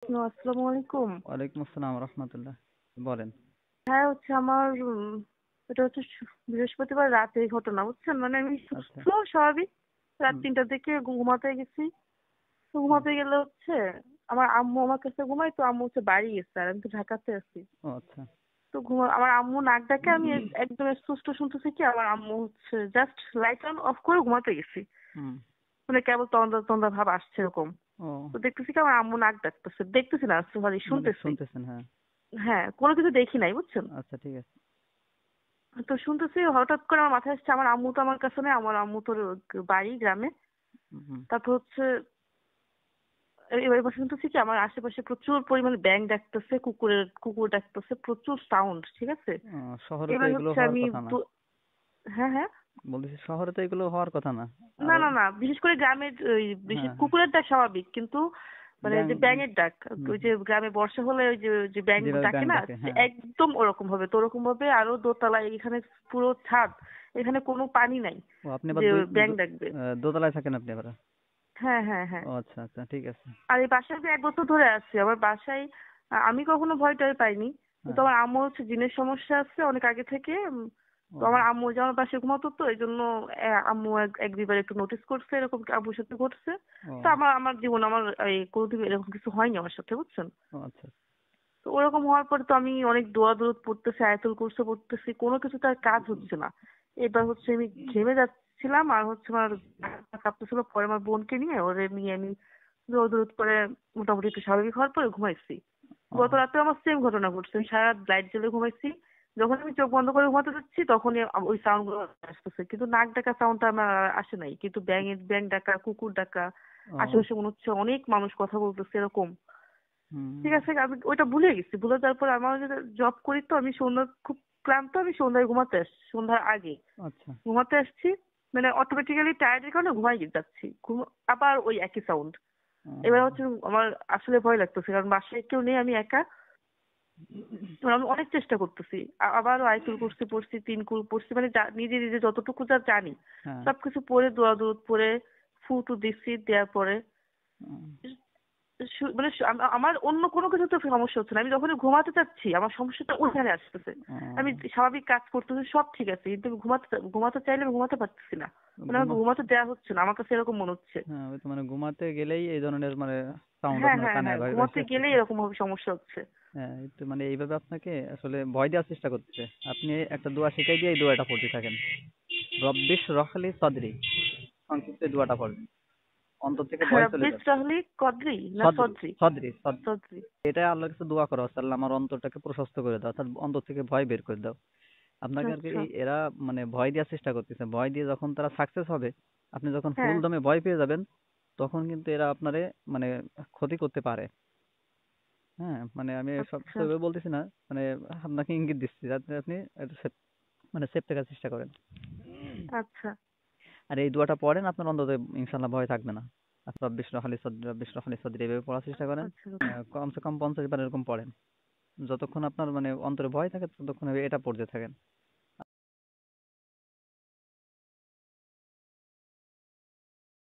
আসসালামু আলাইকুম। ওয়ালাইকুম আসসালাম রহমতুল্লাহ। বলেন। হ্যাঁ, আমার এটা হচ্ছে বৃহস্পতিবার রাতে ঘটনা, বুঝছেন? মানে আমি আচ্ছা। সুস্থ, স্বাভাবিক। রাত হুম। 3টার দিকে ঘুমাতে গেছি। তো হুম। ঘুমাতে গেলে আমার আম্মু আমার কাছে ঘুমায়, তো আম্মু বাড়ি গেছে আর আমি তো ঢাকাতে আছি। ও আচ্ছা। তো আমার আম্মু নাক ডাকে, আমি একদম সুস্থ শুনতেছি কি আমার আম্মু জাস্ট লাইট অন অফ করে ঘুমাতে গেছি। হুম। মানে কেবল তন্দা তন্দা ভাব আসছে এরকম। ও তো দেখতেছি কি আমার আম্মু নাক ডাকতেছে, দেখতেছি না, সরি, মানে শুনতেছি। শুনতেছেন, হ্যাঁ। হ্যাঁ, কোনো কিছু দেখি নাই, বুঝছেন? আচ্ছা, ঠিক আছে। তো শুনতেছি, হঠাৎ করে আমার মাথায় আসছে আমার আম্মু তো আমার কাছে নেই, আমার আম্মু তোর বাড়ি গ্রামে। হুম। তারপর এবার এবার শুনতেছি কি আমার আশেপাশে প্রচুর পরিমাণে ব্যাঙ ডাকতেছে, কুকুর ডাকতেছে, প্রচুর সাউন্ড, ঠিক আছে? শহরে তো এবার এগুলো হওয়ার আমি কথা না। হ্যাঁ, হ্যাঁ। বলতেছি শহরে তো এগুলো হওয়ার কথা না। না, আরো। না, না, বিশেষ করে গ্রামের ওই বিশেষ হ্যাঁ, হ্যাঁ। কুকুরের ডাক স্বাভাবিক, কিন্তু মানে ব্যাং। যে ব্যাঙের ডাক, হুম, ওই যে হুম। গ্রামে বর্ষা হলে ওই যে যে ব্যাঙ যেভাবে ব্যাং ডাকে না, ডাকে, হ্যাঁ। একদম ওরকম ভাবে, তো ওরকম ভাবে আরো দোতলায়, এখানে পুরো ছাদ, এখানে কোনো পানি নাই ও আপনি আবার যে দুই ব্যাঙ ডাকবে। দোতলায় থাকেন আপনি আবার? হ্যাঁ, হ্যাঁ, হ্যাঁ। ও আচ্ছা, আচ্ছা, ঠিক আছে। আর এই বাসায় যে 1 বছর ধরে আছি, আমার বাসায় আমি কখনো ভয় টয় পাইনি। কিন্তু হ্যাঁ। আমার আম্মু জিনের সমস্যা আছে অনেক আগে থেকে। তো ও। আমার আম্মু যে আমার পাশে ঘুমাতো, তো এই জন্য আম্মু এক দুইবার একটু নোটিস করছে এরকম আব্বুর সাথে ঘটছে। তো ও। আমার আমার জীবন আমার এই কোনোদিন এরকম কিছু হয়নি আমার সাথে, বুঝছেন? ও আচ্ছা। তো ওরকম হওয়ার পরে তো আমি অনেক দোয়া দরুদ পড়তেছি, আয়াতুল কুরসি পড়তেছি, কোনো কিছু তার কাজ হচ্ছে না। এবার আমি ঘেমে যাচ্ছিলাম, আর আমার হাত কাঁপতেছিল। পরে আমার বোনকে নিয়ে ওরে নিয়ে আমি দোয়া দরুদ করে মোটামুটি একটু স্বাভাবিক হওয়ার পরে ঘুমাইছি। ও। গত রাতে আমার সেম ঘটনা ঘটছে, আমি সারা রাত লাইট জ্বেলে ঘুমাইছি। যখন আমি চোখ বন্ধ করে ঘুমাতে যাচ্ছি তখনই ওই সাউন্ড গুলো আসতেছে, কিন্তু নাক ডাকা সাউন্ডটা আমার আর আসে নাই, কিন্তু ব্যাঙ ডাকা, কুকুর ডাকা, ও। আশেপাশে মনে হচ্ছে অনেক মানুষ কথা বলতেছে এরকম। হুম। ঠিক আছে, আমি ওইটা ভুলে গেছি। ভুলে যাওয়ার পর আমার জব করি, তো আমি সন্ধ্যা খুব ক্লান্ত, আমি সন্ধ্যায় ঘুমাতে আসছি, সন্ধ্যার আগে আচ্ছা। ঘুমাতে আসছি। মানে অটোমেটিক্যালি টায়ার্ডের কারণে ঘুমাই যাচ্ছি, আবার ওই একই সাউন্ড। এবার ও। আমার আসলে ভয় লাগতেছে, কারণ বাসায় কেউ নেই, আমি একা। এবার আমি অনেক চেষ্টা করতেছি, আবারও আয়াতুল কুরসি পড়ছি, 3 কুল পড়ছি, মানে নিজে নিজে যতটুকু যা জানি হ্যাঁ। সবকিছু পড়ে, দোয়া দুরুদ পড়ে, ফু টু দিচ্ছি, দেওয়ার পরে মানে আমার অন্য কোনো কিছুতে সমস্যা হচ্ছে না। আমি যখনই ঘুমাতে চাচ্ছি আমার সমস্যাটা ওইখানে আসতেছে। আমি ও। স্বাভাবিক কাজ করতেছি, সব ঠিক আছে, কিন্তু আমি ঘুমাতে চাইলে আমি ঘুমাতে পারতেছি না। মানে ঘুমা আমাকে ঘুমাতে দেওয়া হচ্ছে না, আমার কাছে এরকম মনে হচ্ছে। হ্যাঁ, ওই তো মানে ঘুমাতে গেলেই এই ধরনের মানে সাউন্ড হ্যাঁ, আপনার হ্যাঁ, কানে হ্যাঁ, ভেসে ঘুমাতে গেলেই আসতেছে। এরকম ভাবে সমস্যা হচ্ছে। হ্যাঁ, এই তো মানে এইভাবে আপনাকে আসলে ভয় দেওয়ার চেষ্টা করতেছে। আপনি একটা দোয়া শিখাই দিয়ে এই দোয়াটা পড়তে থাকেন। রব্বিশ রহলি সদরি, সংক্ষিপ্ত এই দোয়াটা পড়বেন, অন্তর থেকে ভয় চলে রাব্বিস যাবে। রাহলি কদরি না সদরি, সদরি? সদরি, সদরি। সদরি। এটা আল্লাহর কাছে দোয়া করা হচ্ছে, আল্লাহ আমার অন্তরটাকে প্রশস্ত করে দাও, অর্থাৎ অন্তর থেকে ভয় বের করে দাও। আপনাকে আর কি আচ্ছা। এরা মানে ভয় দেওয়ার চেষ্টা করতেছে। ভয় দিয়ে যখন তারা সাকসেস হবে, আপনি যখন ফুল হ্যাঁ। দমে ভয় পেয়ে যাবেন, তখন কিন্তু এরা আপনারে মানে ক্ষতি করতে পারে। হ্যাঁ, মানে আমি সবকিছু আচ্ছা। এভাবে বলতেছি না, মানে আপনাকে ইঙ্গিত দিচ্ছি যাতে আপনি একটু মানে সেফ থাকার চেষ্টা করেন। আচ্ছা। আর এই দোয়াটা পড়েন, আপনার অন্তত ইনশাল্লাহ ভয় থাকবে না। আপনি রব্বিশ রহলি সদরি, রব্বিশ রহলি সদরি এভাবে পড়ার চেষ্টা করেন। আচ্ছা, আচ্ছা। কমসে কম 50 বার এরকম পড়েন। যতক্ষণ আপনার মানে অন্তরে ভয় থাকে ততক্ষণ এটা পড়তে থাকেন।